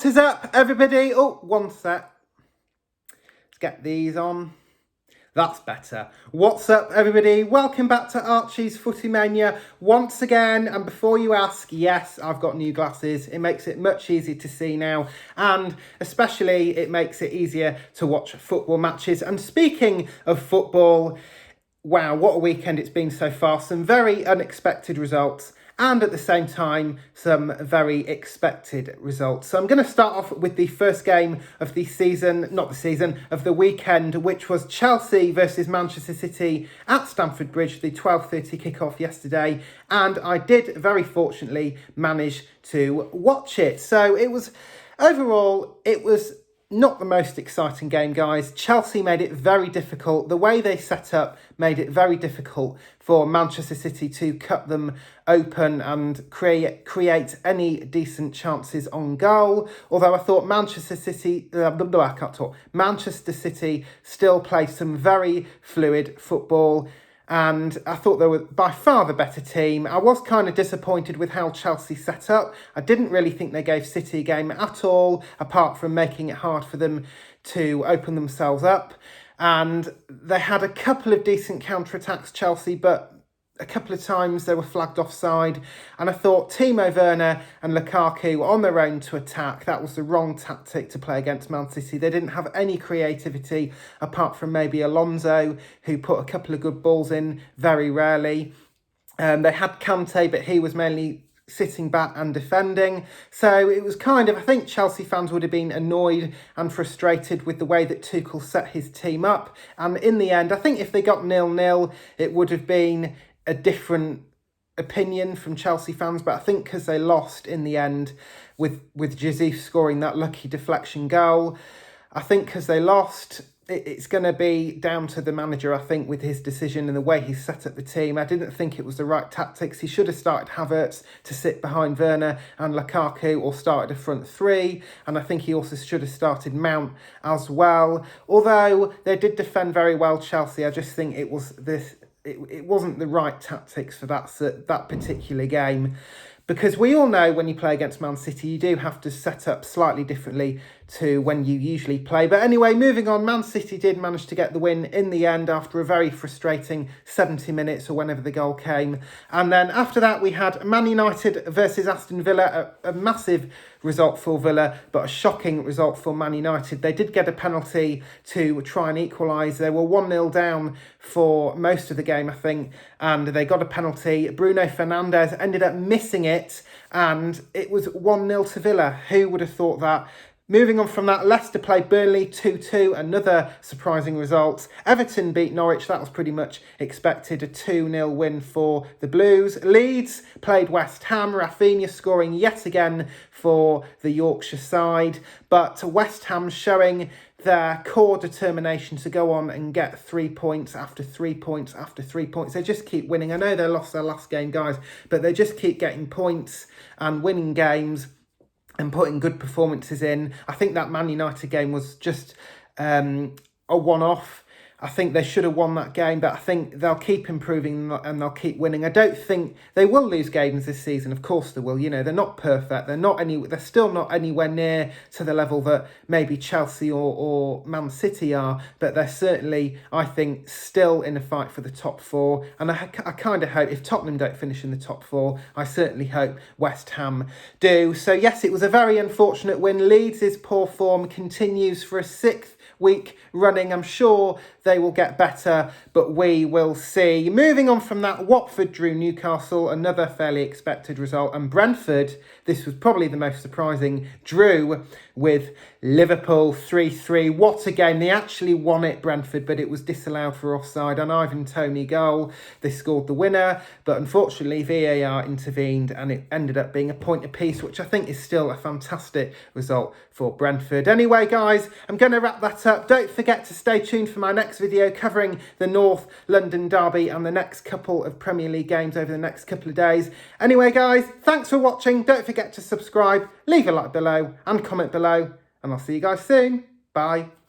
What is up, everybody? Oh, one sec. Let's get these on. That's better. What's up, everybody? Welcome back to Archie's Footy Mania once again. And before you ask, yes, I've got new glasses. It makes it much easier to see now. And especially, it makes it easier to watch football matches. And speaking of football, wow, what a weekend it's been so far. Some very unexpected results. And at the same time, some very expected results. So I'm going to start off with the first game of the season, of the weekend, which was Chelsea versus Manchester City at Stamford Bridge, the 12:30 kickoff yesterday. And I did, very fortunately, manage to watch it. So overall, it was not the most exciting game, guys. Chelsea made it very difficult. The way they set up made it very difficult for Manchester City to cut them open and create any decent chances on goal. Although I thought Manchester City still played some very fluid football. And I thought they were by far the better team. I was kind of disappointed with how Chelsea set up. I didn't really think they gave City a game at all, apart from making it hard for them to open themselves up. And they had a couple of decent counter-attacks, Chelsea, but a couple of times they were flagged offside. And I thought Timo Werner and Lukaku were on their own to attack. That was the wrong tactic to play against Man City. They didn't have any creativity apart from maybe Alonso, who put a couple of good balls in very rarely. They had Kante, but he was mainly sitting back and defending. So it was I think Chelsea fans would have been annoyed and frustrated with the way that Tuchel set his team up. And in the end, I think if they got 0-0, it would have been a different opinion from Chelsea fans, but I think because they lost in the end with Jesus scoring that lucky deflection goal, I think because they lost, it's going to be down to the manager, I think, with his decision and the way he set up the team. I didn't think it was the right tactics. He should have started Havertz to sit behind Werner and Lukaku, or started a front three, and I think he also should have started Mount as well. Although they did defend very well, Chelsea, I just think it wasn't the right tactics for that particular game. Because we all know when you play against Man City, you do have to set up slightly differently to when you usually play. But anyway, moving on, Man City did manage to get the win in the end after a very frustrating 70 minutes or whenever the goal came. And then after that, we had Man United versus Aston Villa, a massive result for Villa, but a shocking result for Man United. They did get a penalty to try and equalise. They were 1-0 down for most of the game, I think, and they got a penalty. Bruno Fernandes ended up missing it, and it was 1-0 to Villa. Who would have thought that? Moving on from that, Leicester played Burnley 2-2, another surprising result. Everton beat Norwich, that was pretty much expected, a 2-0 win for the Blues. Leeds played West Ham, Rafinha scoring yet again for the Yorkshire side, but West Ham showing their core determination to go on and get 3 points after 3 points after 3 points. They just keep winning. I know they lost their last game, guys, but they just keep getting points and winning games and putting good performances in. I think that Man United game was just a one-off. I think they should have won that game, but I think they'll keep improving and they'll keep winning. I don't think they will lose games this season. Of course they will. You know, they're not perfect. They're still not anywhere near to the level that maybe Chelsea or Man City are, but they're certainly, I think, still in a fight for the top four. And I kind of hope, if Tottenham don't finish in the top four, I certainly hope West Ham do. So yes, it was a very unfortunate win. Leeds' poor form continues for a sixth week running. I'm sure they will get better, but we will see. Moving on from that, Watford drew Newcastle, another fairly expected result, and Brentford, this was probably the most surprising, drew with Liverpool 3-3. What a game. They actually won it, Brentford, but it was disallowed for offside. An Ivan Toney goal. They scored the winner, but unfortunately VAR intervened and it ended up being a point apiece, which I think is still a fantastic result for Brentford. Anyway, guys, I'm going to wrap that up. Don't forget to stay tuned for my next video covering the North London derby and the next couple of Premier League games over the next couple of days. Anyway, guys, thanks for watching. Don't forget to subscribe, leave a like below and comment below, and I'll see you guys soon. Bye.